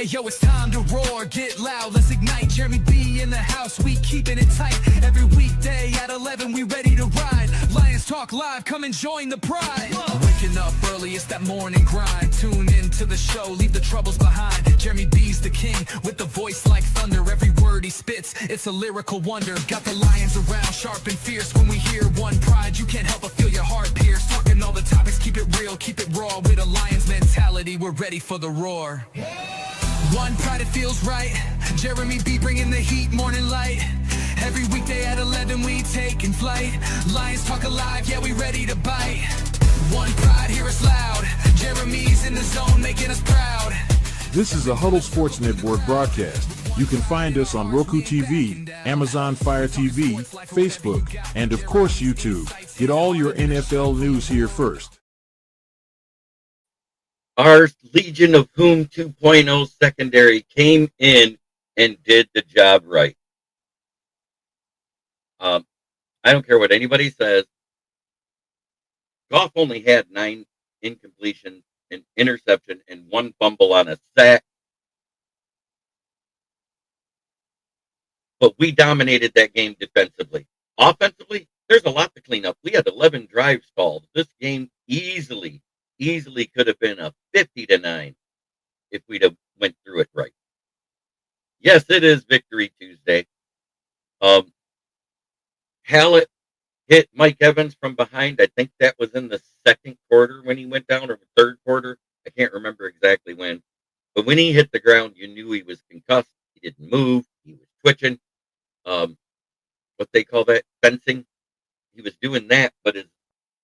Hey yo, it's time to roar, get loud, let's ignite. Jeremy B in the house, we keeping it tight. Every weekday at 11, we ready to ride. Lions Talk Live, come and join the pride. Waking up early, it's that morning grind. Tune in to the show, leave the troubles behind. Jeremy B's the king, with the voice like thunder. Every word he spits, it's a lyrical wonder. Got the lions around, sharp and fierce. When we hear one pride, you can't help but feel your heart pierce. Talking all the topics, keep it real, keep it raw. With a lion's mentality, we're ready for the roar. One pride, it feels right. Jeremy B bringing the heat, morning light. Every weekday at 11 we taking flight. Lions Talk Alive, yeah, we ready to bite. One pride, hear us loud. Jeremy's in the zone, making us proud. This is a Huddle Sports Network broadcast. You can find us on Roku TV, Amazon Fire TV, Facebook, and of course YouTube. Get all your NFL news here first. Our Legion of Whom 2.0 secondary came in and did the job right. I don't care what anybody says. Goff only had 9 incompletions, an interception, and 1 fumble on a sack. But we dominated that game defensively. Offensively, there's a lot to clean up. We had 11 drives stalled. This game easily could have been a 50-9 if we'd have went through it right. Yes, it is Victory Tuesday. Hallett hit Mike Evans from behind. I think that was in the second quarter when he went down, or the third quarter. I can't remember exactly when. But when he hit the ground, you knew he was concussed. He didn't move. He was twitching. What they call that, fencing. He was doing that, but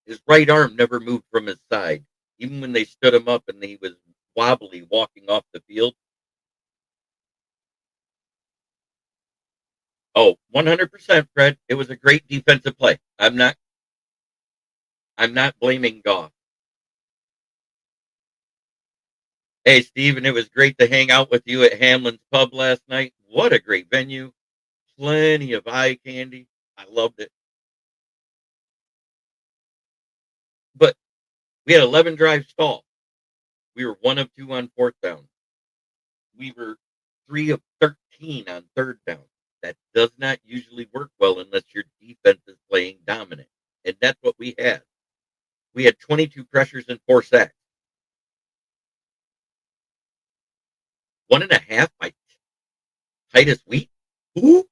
his right arm never moved from his side. Even when they stood him up and he was wobbly walking off the field. Oh, 100%, Fred. It was a great defensive play. I'm not blaming Goff. Hey, Steven, it was great to hang out with you at Hamlin's Pub last night. What a great venue. Plenty of eye candy. I loved it. But we had 11 drives stalled. We were 1 of 2 on 4th down. We were 3 of 13 on 3rd down. That does not usually work well unless your defense is playing dominant. And that's what we had. We had 22 pressures and 4 sacks. 1.5 by Titus Wheat. Who?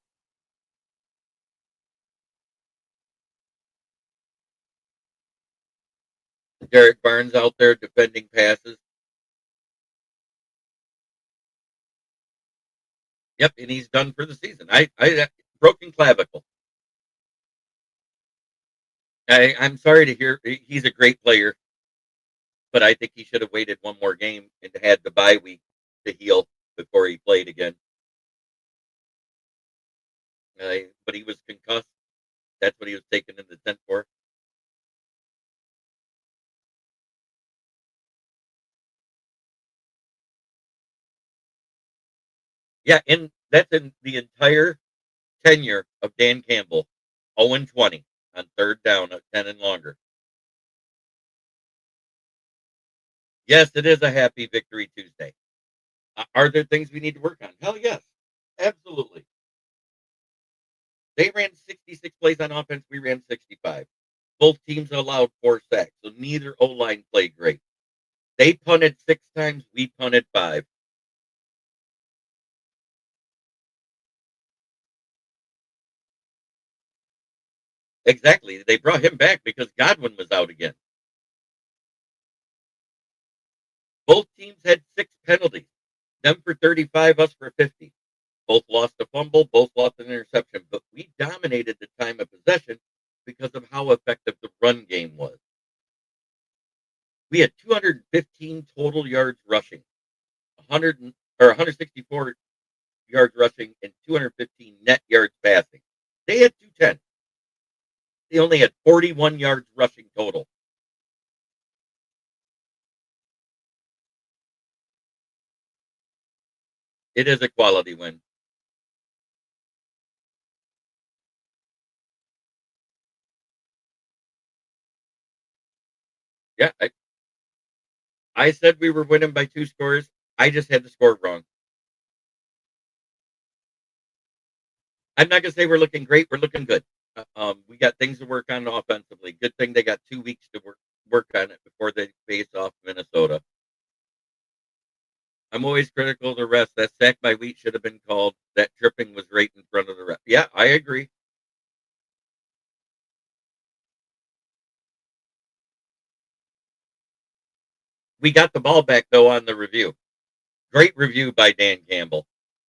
Derek Barnes out there defending passes. Yep, and he's done for the season. I broken clavicle. I'm sorry to hear. He's a great player, but I think he should have waited one more game and had the bye week to heal before he played again. But he was concussed. That's what he was taken in the tent for. Yeah, and that's in the entire tenure of Dan Campbell. 0-20 on 3rd down at 10 and longer. Yes, it is a happy Victory Tuesday. Are there things we need to work on? Hell yes. Absolutely. They ran 66 plays on offense. We ran 65. Both teams allowed 4 sacks, so neither O-line played great. They punted 6 times. We punted 5. Exactly. They brought him back because Godwin was out again. Both teams had 6 penalties. Them for 35, us for 50. Both lost a fumble, both lost an interception, but we dominated the time of possession because of how effective the run game was. We had 215 total yards rushing, 164 yards rushing, and 215 net yards passing. They had 210. They only had 41 yards rushing total. It is a quality win. Yeah, I said we were winning by 2 scores. I just had the score wrong. I'm not going to say we're looking great. We're looking good. We got things to work on offensively. Good thing they got 2 weeks to work on it before they face off Minnesota. I'm always critical of the refs. That sack by Wheat should have been called. That tripping was right in front of the ref. Yeah, I agree. We got the ball back though on the review. Great review by Dan Campbell,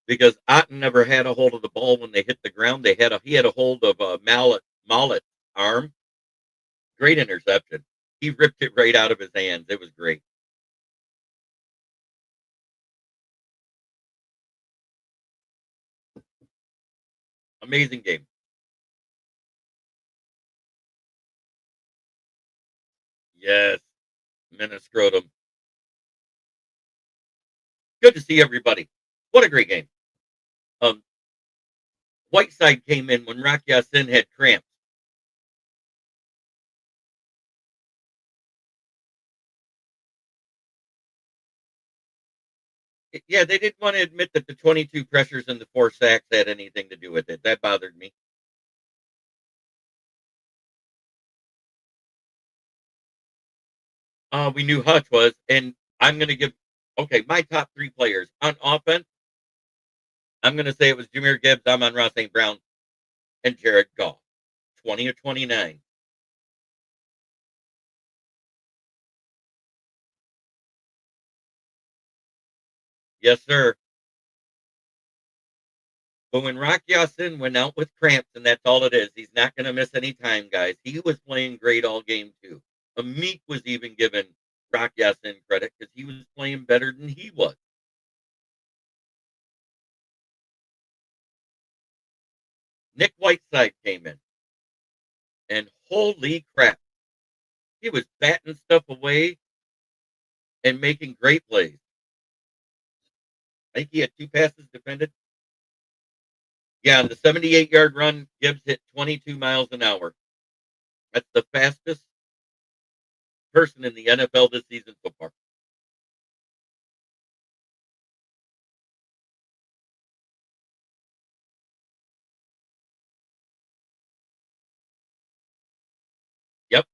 because Otten never had a hold of the ball when they hit the ground. He had a hold of Mallet's arm. Great interception. He ripped it right out of his hands. It was great. Amazing game. Yes, Minnescrotum. Good to see everybody. What a great game. Um, Whiteside came in when Rock Ya-Sin had cramps. Yeah, they didn't want to admit that the 22 pressures and the 4 sacks had anything to do with it. That bothered me. We knew Hutch was, and I'm going to give, okay, my top 3 players on offense. I'm going to say it was Jameer Gibbs, Amon-Ra St. Brown, and Jared Goff. 20 or 29. Yes, sir. But when Rock Ya-Sin went out with cramps, and that's all it is, he's not going to miss any time, guys. He was playing great all game, too. Amik was even given Rock Ya-Sin credit because he was playing better than he was. Nick Whiteside came in, and holy crap, he was batting stuff away and making great plays. I think he had 2 passes defended. Yeah, the 78-yard run, Gibbs hit 22 miles an hour. That's the fastest person in the NFL this season so far. Yep.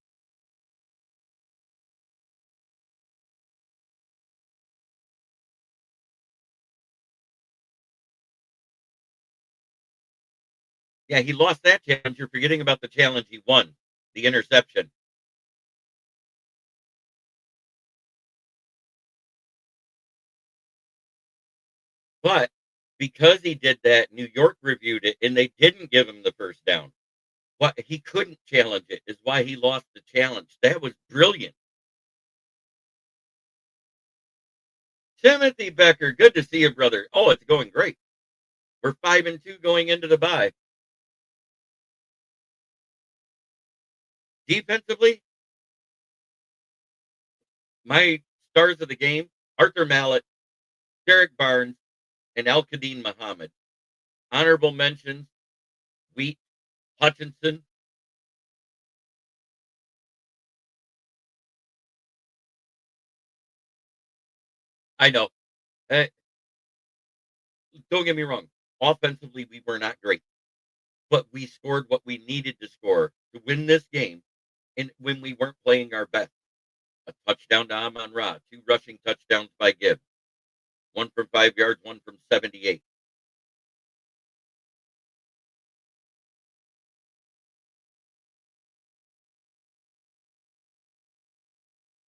Yeah, he lost that challenge. You're forgetting about the challenge he won, the interception. But because he did that, New York reviewed it and they didn't give him the first down. What he couldn't challenge it is why he lost the challenge. That was brilliant. Timothy Becker, good to see you, brother. Oh, it's going great. We're 5-2 going into the bye. Defensively, my stars of the game, Arthur Mallett, Derek Barnes, and Al Qadim Muhammad. Honorable mentions, Wheat, Hutchinson. I know. Uh, don't get me wrong. Offensively, we were not great, but we scored what we needed to score to win this game. And when we weren't playing our best, a touchdown to Amon Ra, 2 rushing touchdowns by Gibbs, one from 5 yards, one from 78.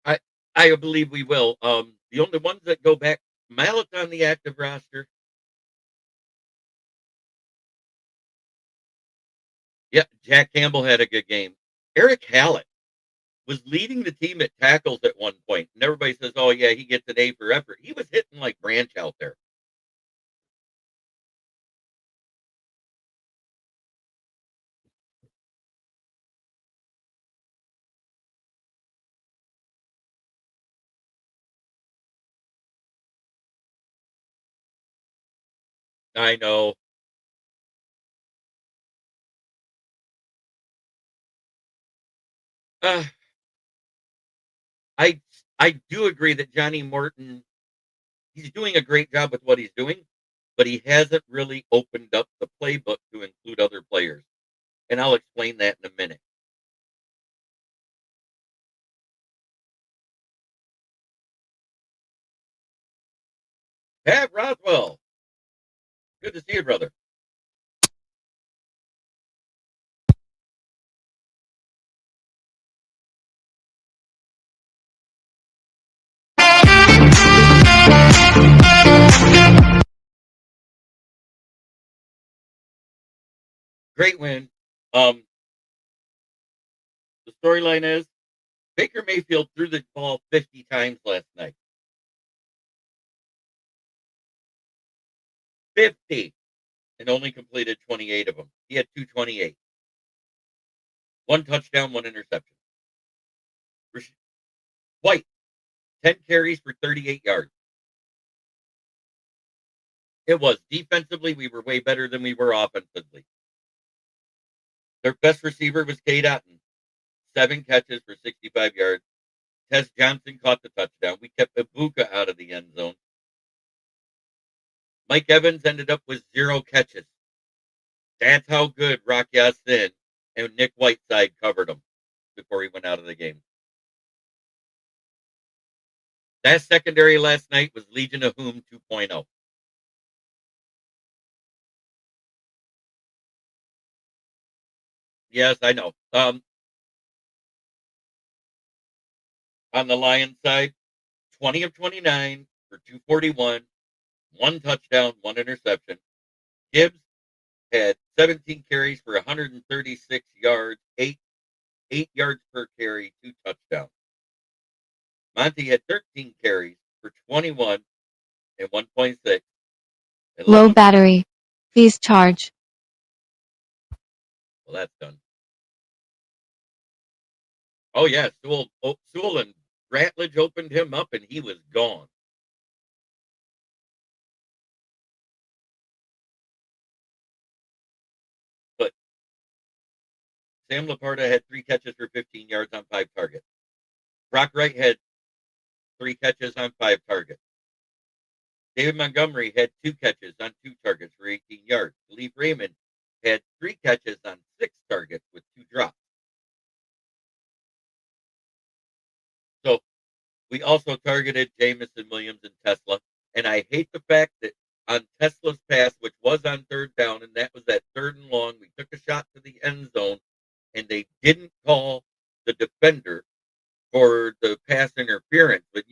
I I believe we will. The only ones that go back, Mallett's on the active roster. Yeah, Jack Campbell had a good game. Eric Hallett was leading the team at tackles at one point, and everybody says, "Oh yeah, he gets an A for effort." He was hitting like Branch out there. I know. Uh, I I do agree that Johnny Morton, he's doing a great job with what he's doing. but he hasn't really opened up the playbook to include other players. And I'll explain that in a minute. Pat Roswell, good to see you, brother. Great win. The storyline is Baker Mayfield threw the ball 50 times last night. 50, and only completed 28 of them. He had 228. One touchdown, one interception. White, 10 carries for 38 yards. It was. Defensively, we were way better than we were offensively. Their best receiver was Cade Otton. 7 catches for 65 yards. Tez Johnson caught the touchdown. We kept Ibuka out of the end zone. Mike Evans ended up with 0 catches. That's how good Rock Ya-Sin and Nick Whiteside covered him before he went out of the game. That secondary last night was Legion of Whom 2.0. Yes, I know. On the Lions side, 20 of 29 for 241, 1 touchdown, 1 interception. Gibbs had 17 carries for 136 yards, 8 yards per carry, 2 touchdowns. Monty had 13 carries for 21 and 1.6. Low battery. Please charge. Well, that's done. Oh, yeah. Sewell and Ratledge opened him up, and he was gone. But Sam Laporta had 3 catches for 15 yards on 5 targets. Brock Wright had 3 catches on 5 targets. David Montgomery had 2 catches on 2 targets for 18 yards. Leaf Raymond had 3 catches on 6 targets with 2 drops. So we also targeted Jamison Williams and Tesla. And I hate the fact that on Tesla's pass, which was on 3rd down, and that was that 3rd and long, we took a shot to the end zone, and they didn't call the defender for the pass interference. But,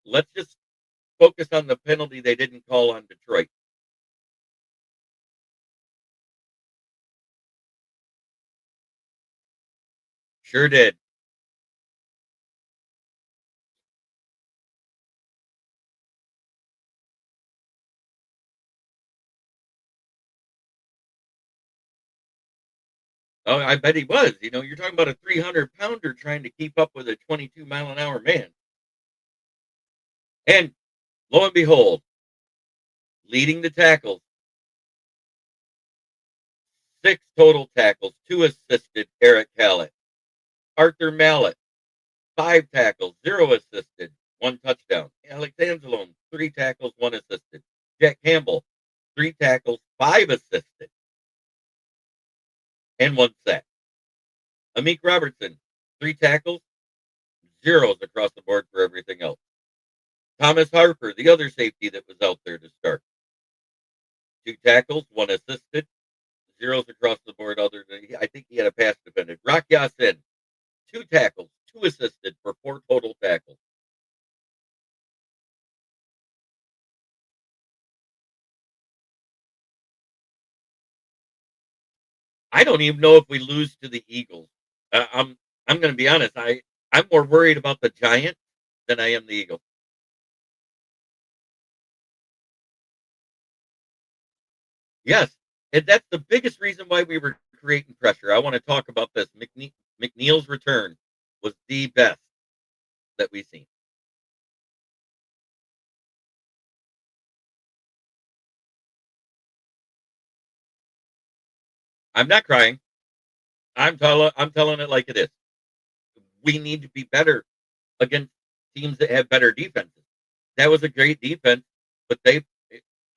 let's just focus on the penalty they didn't call on Detroit. Sure did. Oh, I bet he was. You're talking about a 300-pounder trying to keep up with a 22-mile-an-hour man. And lo and behold, leading the tackles, 6 total tackles, 2 assisted, Eric Hallett. Arthur Mallett, 5 tackles, 0 assisted, 1 touchdown. Alex Anzalone, 3 tackles, 1 assisted. Jack Campbell, 3 tackles, 5 assisted, and 1 sack. Amik Robertson, 3 tackles, 0s across the board for everything else. Thomas Harper, the other safety that was out there to start. 2 tackles, 1 assisted, 0s across the board. I think he had a pass defended. Rock Ya-Sin, 2 tackles, 2 assisted for 4 total tackles. I don't even know if we lose to the Eagles. I'm going to be honest. I'm more worried about the Giants than I am the Eagles. Yes, and that's the biggest reason why we were creating pressure. I want to talk about this. McNeil's return was the best that we've seen. I'm not crying. I'm telling it like it is. We need to be better against teams that have better defenses. That was a great defense, but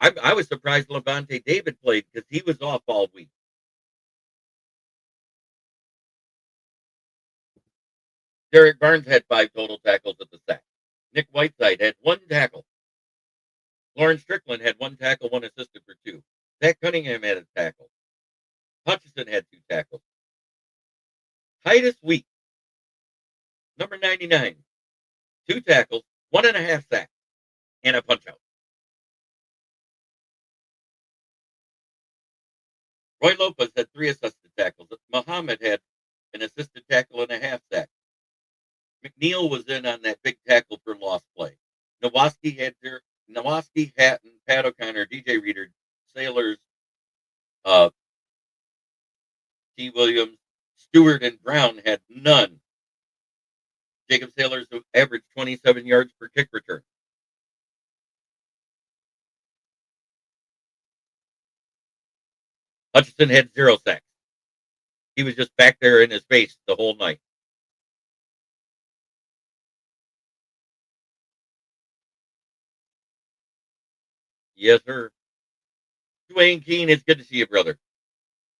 I was surprised Levante David played because he was off all week. Derek Barnes had 5 total tackles at the sack. Nick Whiteside had 1 tackle. Lauren Strickland had 1 tackle, 1 assisted for 2. Zach Cunningham had a tackle. Hutchison had 2 tackles. Titus Wheat, number 99, 2 tackles, 1.5 sacks, and a punch out. Roy Lopez had 3 assisted tackles. Muhammad had an assisted tackle and a half sack. McNeil was in on that big tackle for lost play. Nowoski, Hatton, Pat O'Connor, DJ Reader, Sailors, T. Williams, Stewart, and Brown had none. Jacob Sailors averaged 27 yards per kick return. Hutchison had 0 sacks. He was just back there in his face the whole night. Yes, sir. Dwayne Keene, it's good to see you, brother.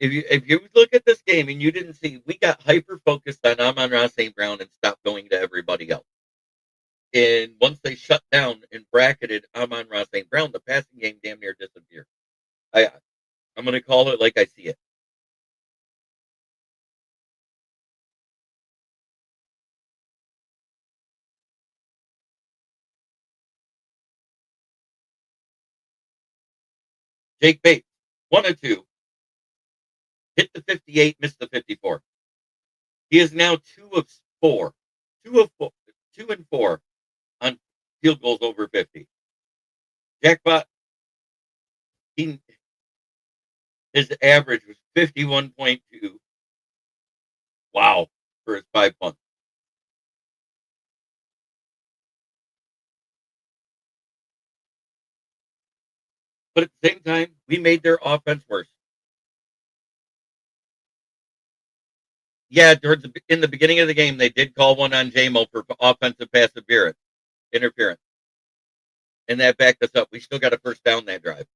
If you look at this game and you didn't see, we got hyper focused on Amon-Ra St. Brown and stopped going to everybody else. And once they shut down and bracketed Amon-Ra St. Brown, the passing game damn near disappeared. I'm going to call it like I see it. Jake Bates, 1 of 2. Hit the 58, missed the 54. He is now 2 of 4. 2 and 4 on field goals over 50. Jackpot, his average was 51.2. Wow, for his 5 punts. But at the same time, we made their offense worse. Yeah, in the beginning of the game, they did call one on JMO for offensive pass interference. And that backed us up. We still got a first down that drive.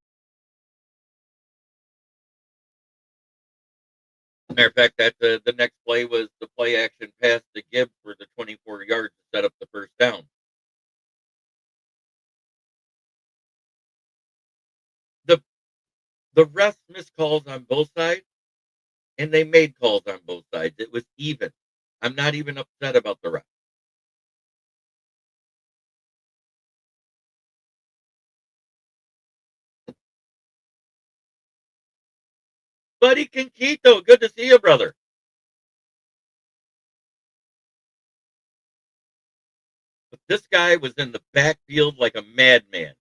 Matter of fact, the next play was the play action pass to Gibbs for the 24 yards to set up the first down. The refs missed calls on both sides, and they made calls on both sides. It was even. I'm not even upset about the refs. Buddy Conquito, good to see you, brother. But this guy was in the backfield like a madman.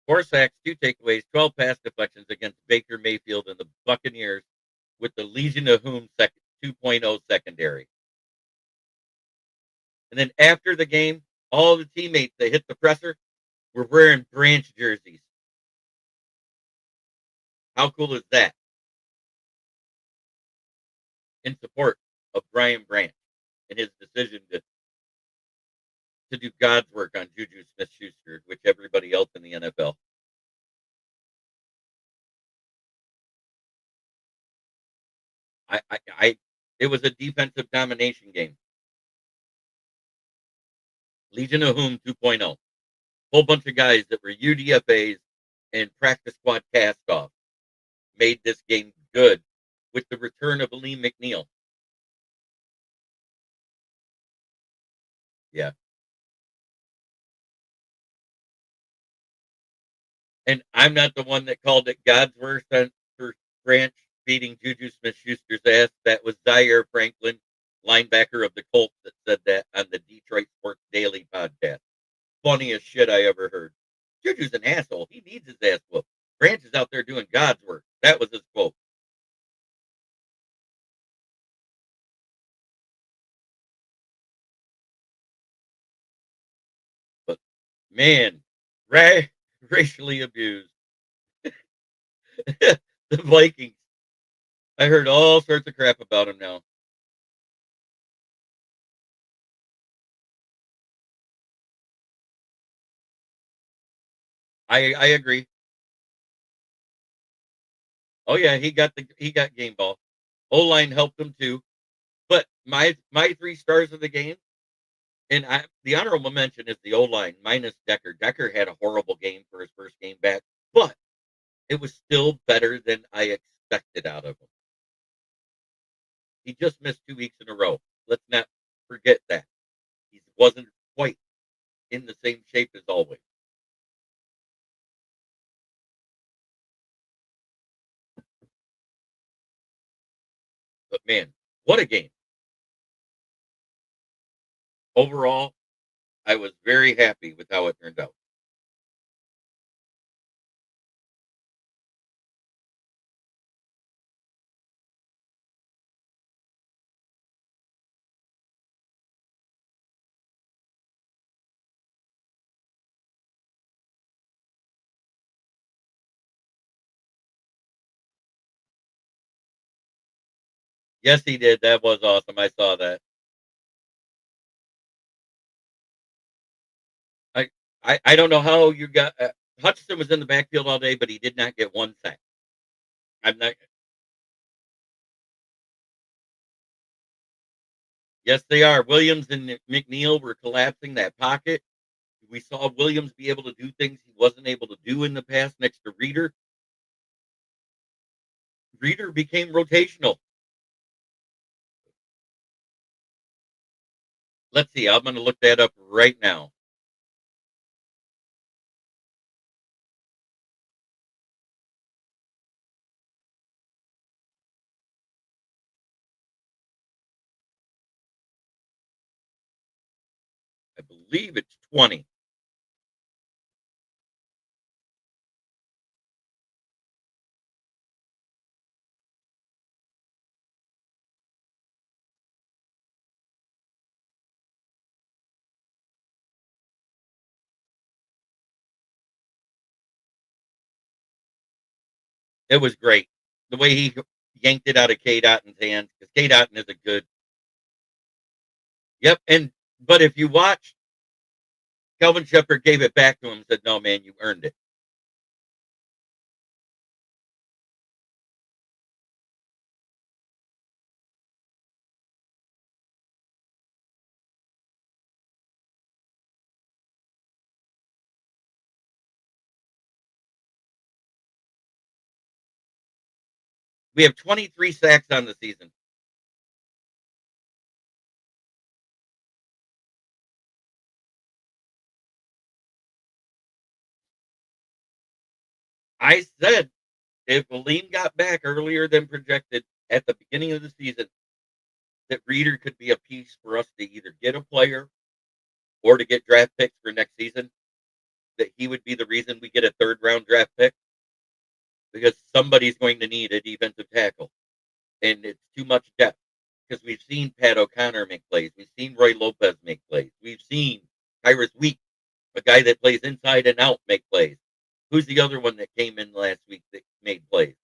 Four sacks, 2 takeaways, 12 pass deflections against Baker Mayfield and the Buccaneers with the Legion of Whom 2.0 secondary. And then after the game, all the teammates that hit the presser were wearing Branch jerseys. How cool is that? In support of Brian Branch and his decision to do God's work on Juju Smith-Schuster, which everybody else in the NFL. It was a defensive domination game. Legion of Whom 2.0. Whole bunch of guys that were UDFAs and practice squad cast-off made this game good with the return of Aleem McNeil. Yeah. And I'm not the one that called it God's worst for Branch beating Juju Smith-Schuster's ass. That was Zaire Franklin, linebacker of the Colts, that said that on the Detroit Sports Daily podcast. Funniest shit I ever heard. Juju's an asshole. He needs his ass whooped. Branch is out there doing God's work. That was his quote. But man, racially abused. The Vikings. I heard all sorts of crap about him now. I agree. Oh yeah, he got game ball. O-line helped him too. But my 3 stars of the game, and the honorable mention is the O-line minus Decker. Decker had a horrible game for his first game back, but it was still better than I expected out of him. He just missed 2 weeks in a row. Let's not forget that. He wasn't quite in the same shape as always. But man, what a game. Overall, I was very happy with how it turned out. Yes, he did. That was awesome. I saw that. I I don't know how you got Hutchinson was in the backfield all day, but he did not get 1 sack. I'm not. Yes, they are. Williams and McNeil were collapsing that pocket. We saw Williams be able to do things he wasn't able to do in the past next to Reeder. Reeder became rotational. Let's see. I'm going to look that up right now. I believe it's 20. It was great. The way he yanked it out of K. Dotton's hands, because K. Dotton is a good. Yep. But if you watch, Kelvin Shepherd gave it back to him and said, "No, man, you earned it." We have 23 sacks on the season. I said if Aleem got back earlier than projected at the beginning of the season, that Reeder could be a piece for us to either get a player or to get draft picks for next season, that he would be the reason we get a 3rd round draft pick, because somebody's going to need a defensive tackle. And it's too much depth, because we've seen Pat O'Connor make plays. We've seen Roy Lopez make plays. We've seen Tyrus Wheat, a guy that plays inside and out, make plays. Who's the other one that came in last week that made plays?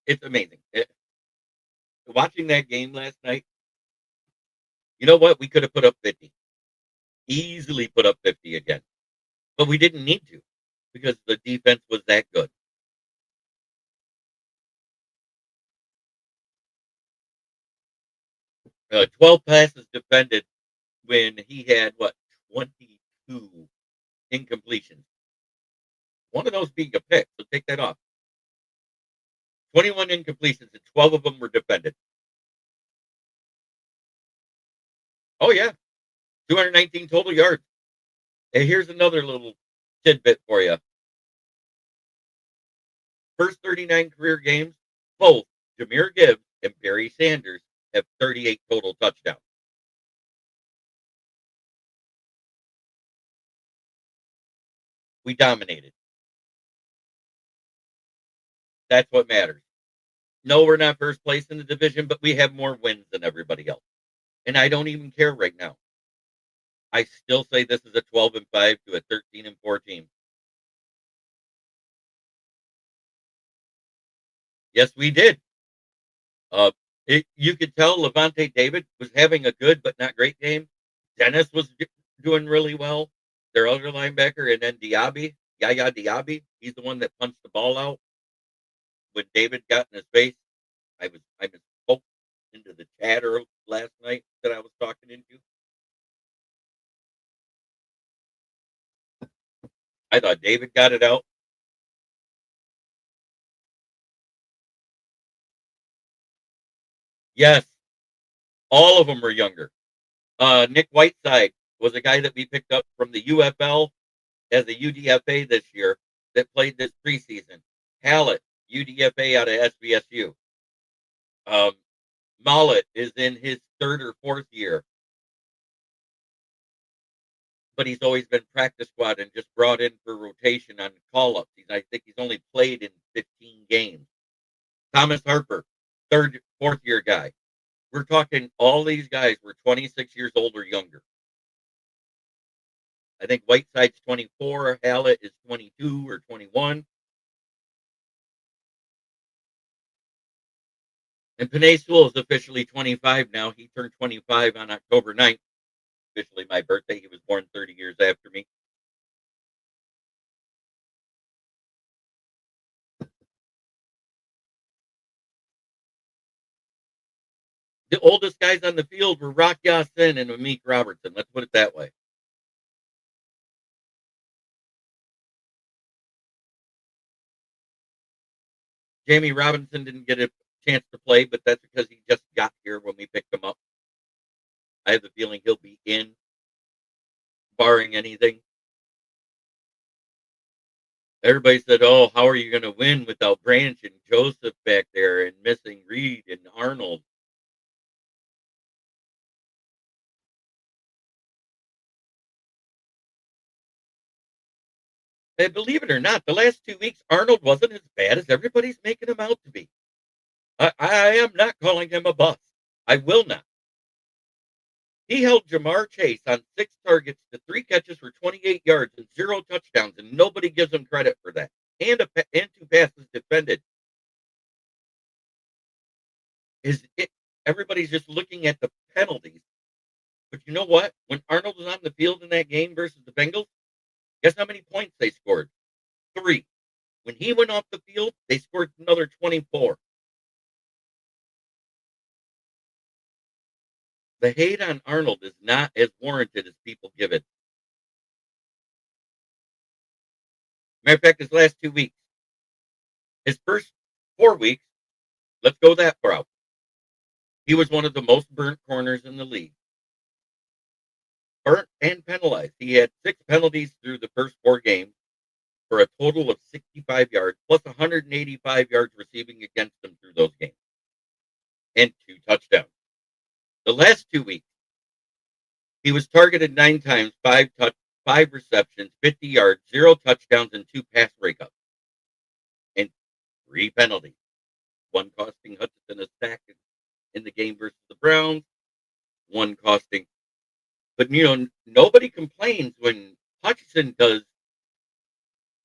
It's amazing. Watching that game last night, you know what? We could have put up 50. Easily put up 50 again. But we didn't need to, because the defense was that good. 12 passes defended when he had, what, 22 incompletions. One of those being a pick, so take that off. 21 incompletions, and 12 of them were defended. Oh, yeah. 219 total yards. And here's another little tidbit for you. First 39 career games, both Jahmyr Gibbs and Barry Sanders have 38 total touchdowns. We dominated. That's what matters. No, we're not first place in the division, but we have more wins than everybody else. And I don't even care right now. I still say this is a 12-5 to a 13-4 team. Yes, we did. You could tell Levante David was having a good but not great game. Dennis was doing really well, their other linebacker, and then Yaya Diaby, he's the one that punched the ball out when David got in his face. I was poked into the chatter last night that I was talking into. I thought David got it out. Yes, all of them were younger. Nick Whiteside was a guy that we picked up from the UFL as a UDFA this year that played this preseason. Hallett, UDFA out of SVSU. Um, Mollett is in his third or fourth year, but he's always been practice squad and just brought in for rotation on call ups. I think he's only played in 15 games. Thomas Harper, fourth year guy. We're talking all these guys were 26 years old or younger. I think Whiteside's 24, Hallett is 22 or 21. And Panay Sewell is officially 25 now. He turned 25 on October 9th. Officially my birthday. He was born 30 years after me. The oldest guys on the field were Rock Ya-Sin and Amik Robertson. Let's put it that way. Jamie Robinson didn't get a chance to play, but that's because he just got here when we picked him up. I have a feeling he'll be in, barring anything. Everybody said, "Oh, how are you going to win without Branch and Joseph back there and missing Reed and Arnold?" And believe it or not, the last 2 weeks, Arnold wasn't as bad as everybody's making him out to be. I am not calling him a bust. I will not. He held Jamar Chase on 6 targets to 3 catches for 28 yards and 0 touchdowns, and nobody gives him credit for that. And 2 passes defended. Everybody's just looking at the penalties. But you know what? When Arnold was on the field in that game versus the Bengals, guess how many points they scored? 3. When he went off the field, they scored another 24. The hate on Arnold is not as warranted as people give it. Matter of fact, his last 2 weeks, his first 4 weeks, let's go that far out. He was one of the most burnt corners in the league. Burnt and penalized. He had 6 penalties through the first 4 games for a total of 65 yards, plus 185 yards receiving against him through those games, and 2 touchdowns. The last 2 weeks, he was targeted 9 times, 5 receptions, 50 yards, 0 touchdowns, and 2 pass breakups, and 3 penalties. 1 costing Hutchinson a sack in the game versus the Browns, 1 costing. But, nobody complains when Hutchinson does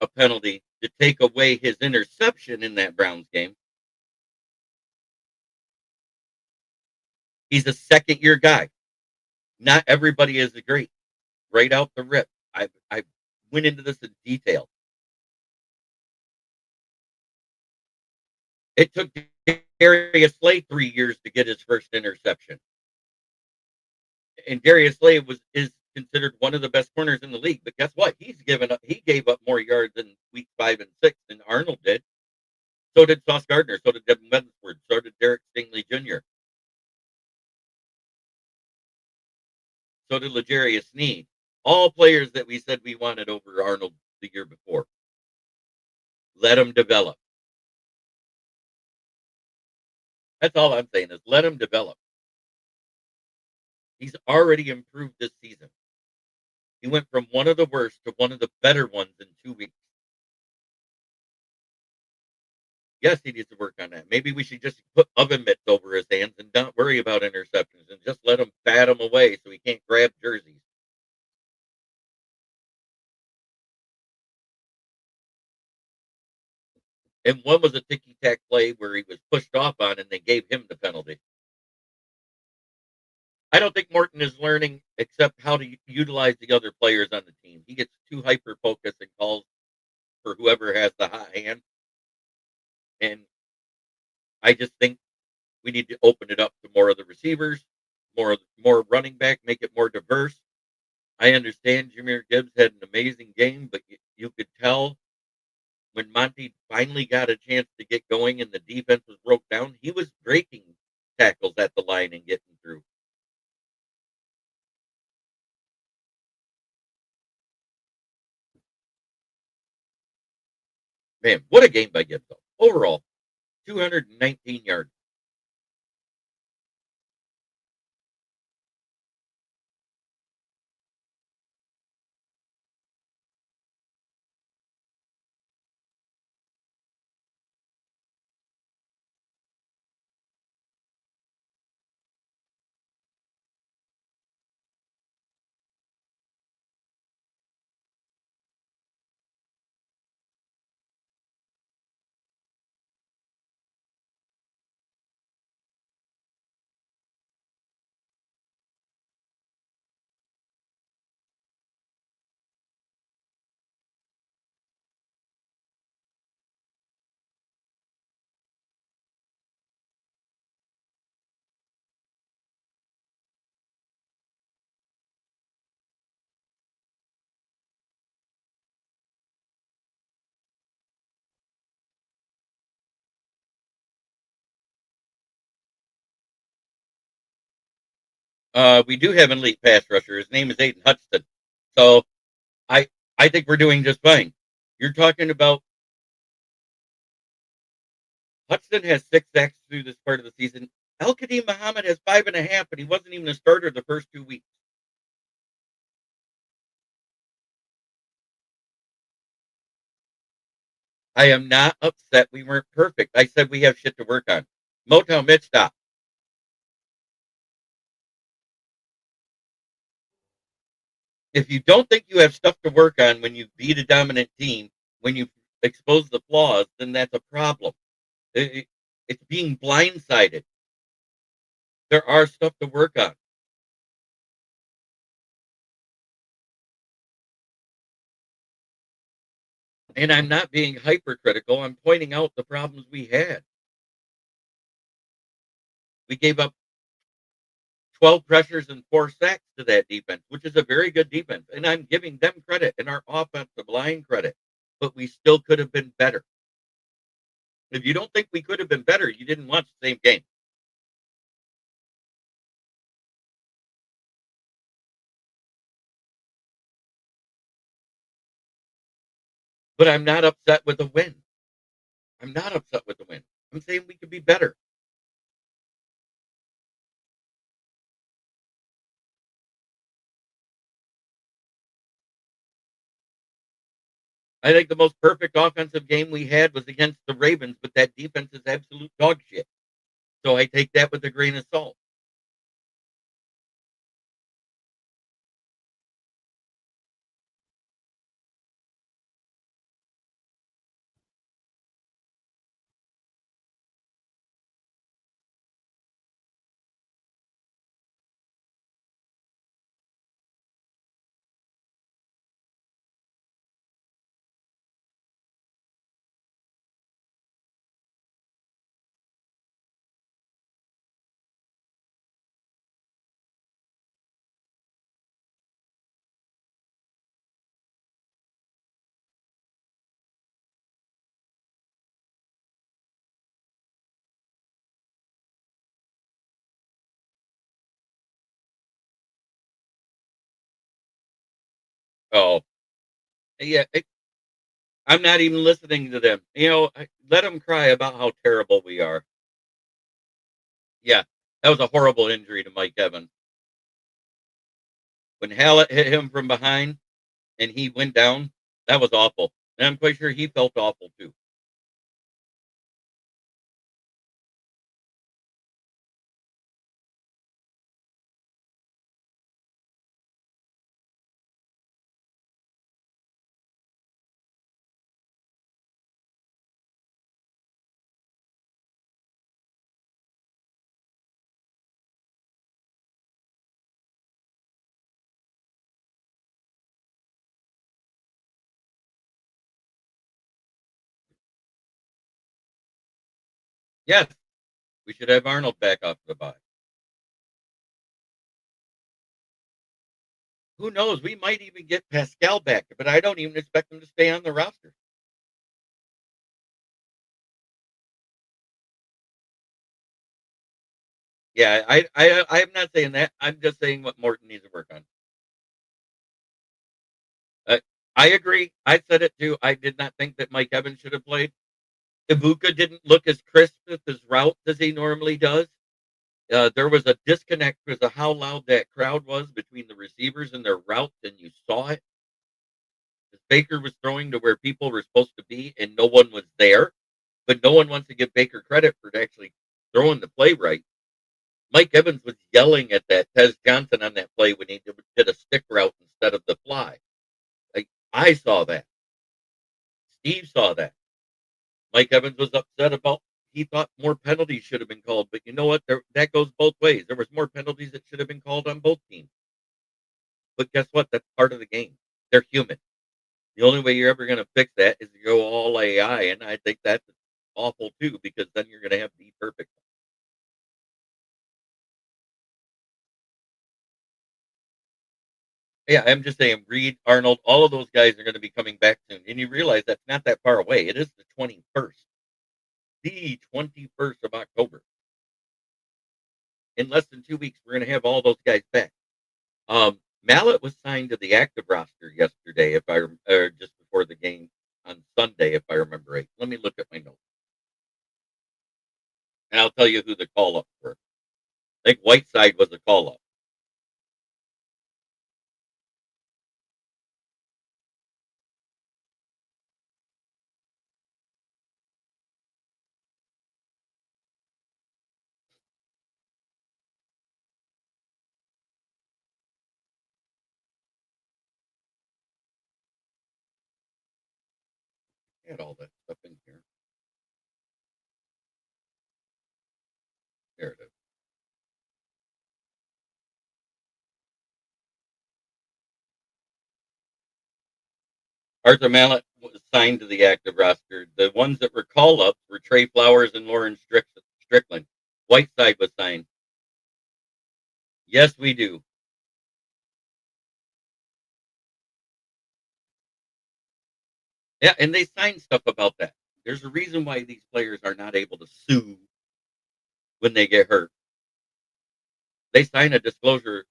a penalty to take away his interception in that Browns game. He's a second-year guy. Not everybody is great. Right out the rip. I went into this in detail. It took Darius Slay 3 years to get his first interception. And Darius Slay is considered one of the best corners in the league. But guess what? He gave up more yards in week 5 and 6 than Arnold did. So did Sauce Gardner. So did Devin Weathersford. So did Derek Stingley Jr. So did L'Jarius Sneed. All players that we said we wanted over Arnold the year before. Let him develop. That's all I'm saying is let him develop. He's already improved this season. He went from one of the worst to one of the better ones in 2 weeks. Yes, he needs to work on that. Maybe we should just put oven mitts over his hands and not worry about interceptions and just let him bat them away so he can't grab jerseys. And one was a ticky-tack play where he was pushed off on and they gave him the penalty. I don't think Morton is learning except how to utilize the other players on the team. He gets too hyper-focused and calls for whoever has the hot hand. And I just think we need to open it up to more of the receivers, more running back, make it more diverse. I understand Jahmyr Gibbs had an amazing game, but you could tell when Monty finally got a chance to get going and the defense was broke down, he was breaking tackles at the line and getting through. Man, what a game by Gibbs, though. Overall, 219 yards. We do have an elite pass rusher. His name is Aiden Hudson. So I I think we're doing just fine. You're talking about Hudson has 6 sacks through this part of the season. Al Qadim Muhammad has 5.5, and he wasn't even a starter the first 2 weeks. I am not upset we weren't perfect. I said we have shit to work on. Motown Mitch, stop. If you don't think you have stuff to work on when you beat a dominant team, when you expose the flaws, then that's a problem. It's being blindsided. There are stuff to work on. And I'm not being hypercritical. I'm pointing out the problems we had. We gave up 12 pressures and 4 sacks to that defense, which is a very good defense. And I'm giving them credit and our offensive line credit. But we still could have been better. If you don't think we could have been better, you didn't watch the same game. But I'm not upset with the win. I'm not upset with the win. I'm saying we could be better. I think the most perfect offensive game we had was against the Ravens, but that defense is absolute dog shit. So I take that with a grain of salt. Oh, yeah. I'm not even listening to them. Let them cry about how terrible we are. Yeah, that was a horrible injury to Mike Evans. When Hallett hit him from behind and he went down, that was awful. And I'm quite sure he felt awful too. Yes, we should have Arnold back off the bye. Who knows? We might even get Pascal back, but I don't even expect him to stay on the roster. Yeah, I'm not saying that. I'm just saying what Morton needs to work on. Uh, I agree. I said it too. I did not think that Mike Evans should have played. Ibuka didn't look as crisp with his route as he normally does. There was a disconnect because of how loud that crowd was between the receivers and their routes, and you saw it. Baker was throwing to where people were supposed to be, and no one was there. But no one wants to give Baker credit for actually throwing the play right. Mike Evans was yelling at that Tez Johnson on that play when he did a stick route instead of the fly. Like, I saw that. Steve saw that. Mike Evans was upset about. He thought more penalties should have been called, but you know what? That goes both ways. There was more penalties that should have been called on both teams. But guess what? That's part of the game. They're human. The only way you're ever going to fix that is to go all AI, and I think that's awful too, because then you're going to have the perfect. Yeah, I'm just saying, Reed, Arnold, all of those guys are going to be coming back soon, and you realize that's not that far away. It is the 21st of October. In less than 2 weeks, we're going to have all those guys back. Mallet was signed to the active roster yesterday, or just before the game on Sunday, if I remember right. Let me look at my notes, and I'll tell you who the call ups were. I think Whiteside was a call up. I had all that stuff in here. There it is. Arthur Mallet was signed to the active roster. The ones that were call ups were Trey Flowers and Lauren Strickland. Whiteside was signed. Yes, we do. Yeah, and they signed stuff about that. There's a reason why these players are not able to sue when they get hurt. They sign a disclosure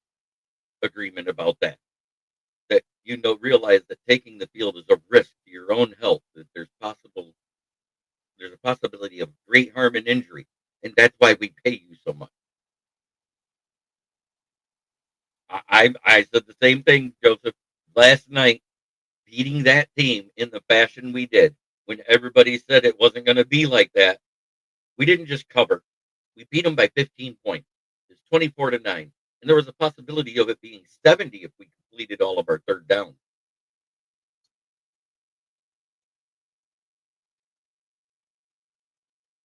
agreement about that. That realize that taking the field is a risk to your own health. That there's a possibility of great harm and injury, and that's why we pay you so much. I said the same thing, Joseph, last night, beating that team in the fashion we did when everybody said it wasn't going to be like that. We didn't just cover. We beat them by 15 points. It's 24-9. And there was a possibility of it being 70 if we completed all of our third downs.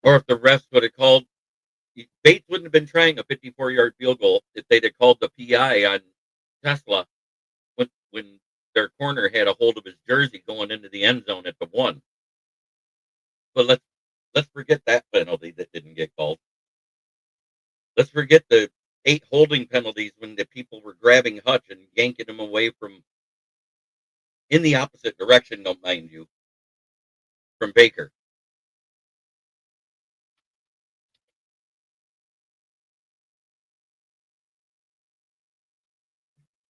Or if the refs would have called, Bates wouldn't have been trying a 54-yard field goal if they'd have called the PI on Tesla when their corner had a hold of his jersey going into the end zone at the 1. But let's forget that penalty that didn't get called. Let's forget the 8 holding penalties when the people were grabbing Hutch and yanking him away from in the opposite direction, don't mind you, from Baker.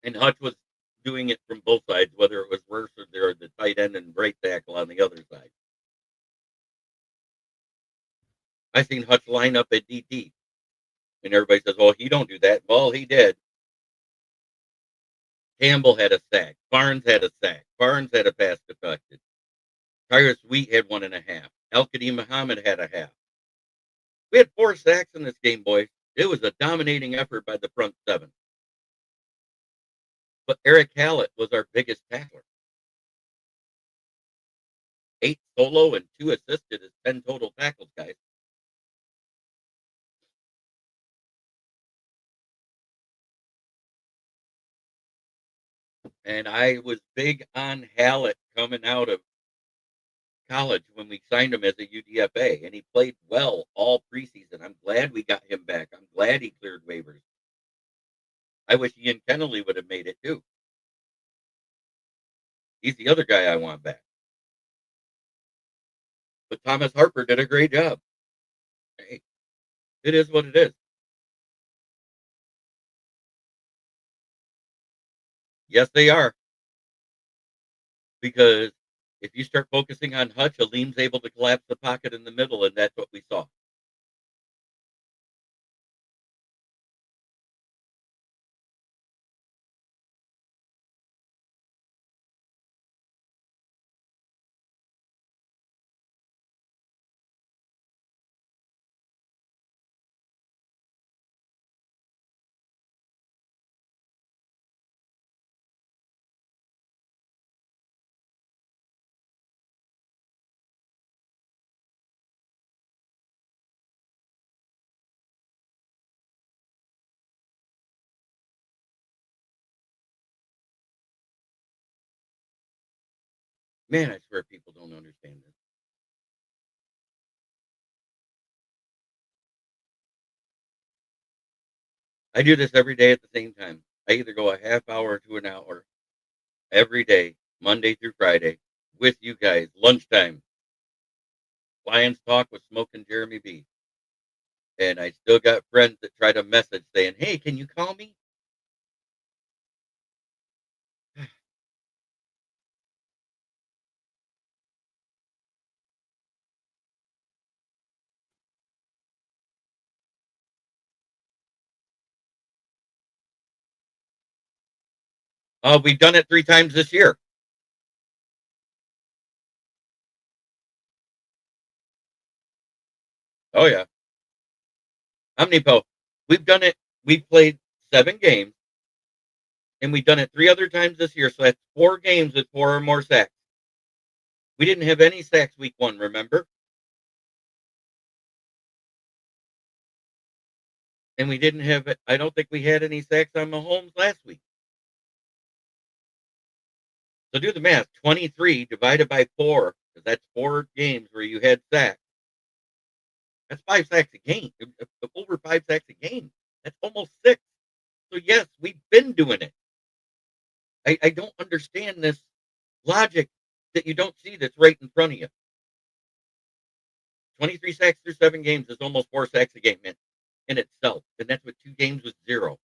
And Hutch was doing it from both sides, whether it was worse or the tight end and right tackle on the other side. I seen Hutch line up at DT, and everybody says, "Oh, he don't do that." Well, he did. Campbell had a sack. Barnes had a sack. Barnes had a pass deflected. Tyrus Wheat had 1.5. Al-Qadim Muhammad had a half. We had 4 sacks in this game, boys. It was a dominating effort by the front 7. But Eric Hallett was our biggest tackler. 8 solo and 2 assisted is 10 total tackles, guys. And I was big on Hallett coming out of college when we signed him as a UDFA, and he played well all preseason. I'm glad we got him back. I'm glad he cleared waivers. I wish Ian Kennelly would have made it too. He's the other guy I want back. But Thomas Harper did a great job. Hey, it is what it is. Yes, they are. Because if you start focusing on Hutch, Aleem's able to collapse the pocket in the middle, and that's what we saw. Man, I swear people don't understand this. I do this every day at the same time. I either go a half hour to an hour every day, Monday through Friday, with you guys, lunchtime. Lions Talk with Smoke and Jeremy B. And I still got friends that try to message saying, hey, can you call me? We've done it 3 times this year. Oh, yeah. How many, Poe? We've done it. We've played 7 games, and we've done it 3 other times this year. So that's 4 games with 4 or more sacks. We didn't have any sacks week 1, remember? And we didn't have, I don't think we had any sacks on Mahomes last week. So do the math. 23 divided by 4, because that's 4 games where you had sacks. That's 5 sacks a game. Over 5 sacks a game. That's almost 6. So yes, we've been doing it. I don't understand this logic that you don't see that's right in front of you. 23 sacks through 7 games is almost 4 sacks a game in itself. And that's with 2 games with 0.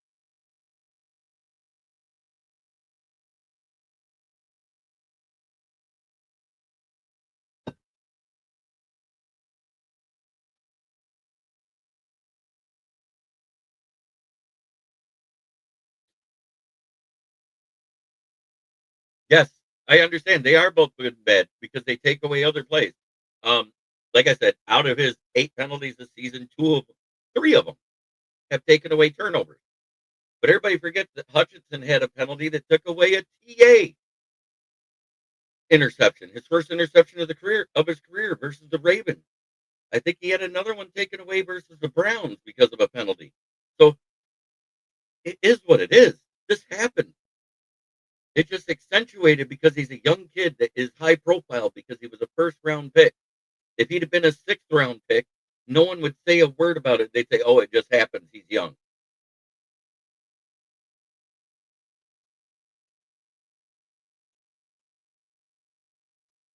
Yes, I understand. They are both good and bad because they take away other plays. Like I said, out of his 8 penalties this season, 3 of them have taken away turnovers. But everybody forgets that Hutchinson had a penalty that took away a TA interception, his first interception of his career versus the Ravens. I think he had another one taken away versus the Browns because of a penalty. So it is what it is. This happened. It just accentuated because he's a young kid that is high profile because he was a 1st-round pick. If he'd have been a 6th-round pick, no one would say a word about it. They'd say, oh, it just happens. He's young.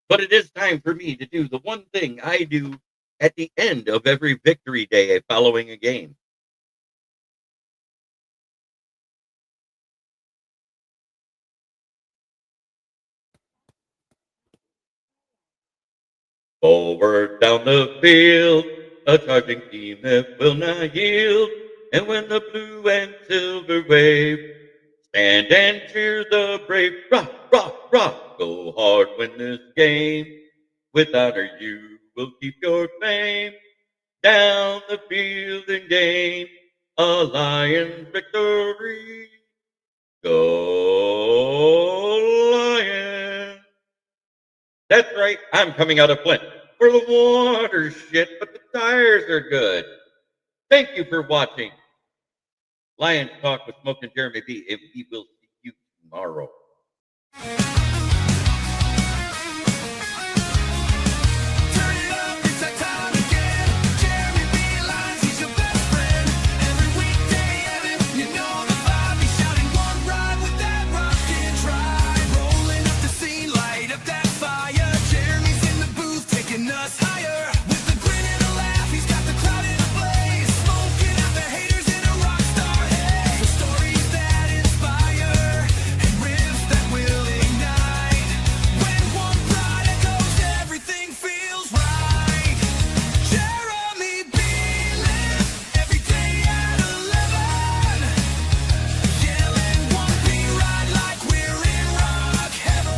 But it is time for me to do the one thing I do at the end of every victory day following a game. Forward down the field, a charging team that will not yield. And when the blue and silver wave, stand and cheer the brave. Rock, rock, rock, go hard, win this game. With honor you will keep your fame. Down the field and gain a Lions victory. Go Lions! That's right, I'm coming out of Flint where the water's shit, but the tires are good. Thank you for watching Lions Talk with Smoke and Jeremy B. And we will see you tomorrow.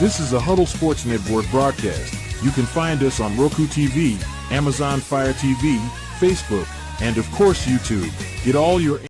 This is a Huddle Sports Network broadcast. You can find us on Roku TV, Amazon Fire TV, Facebook, and of course YouTube. Get all your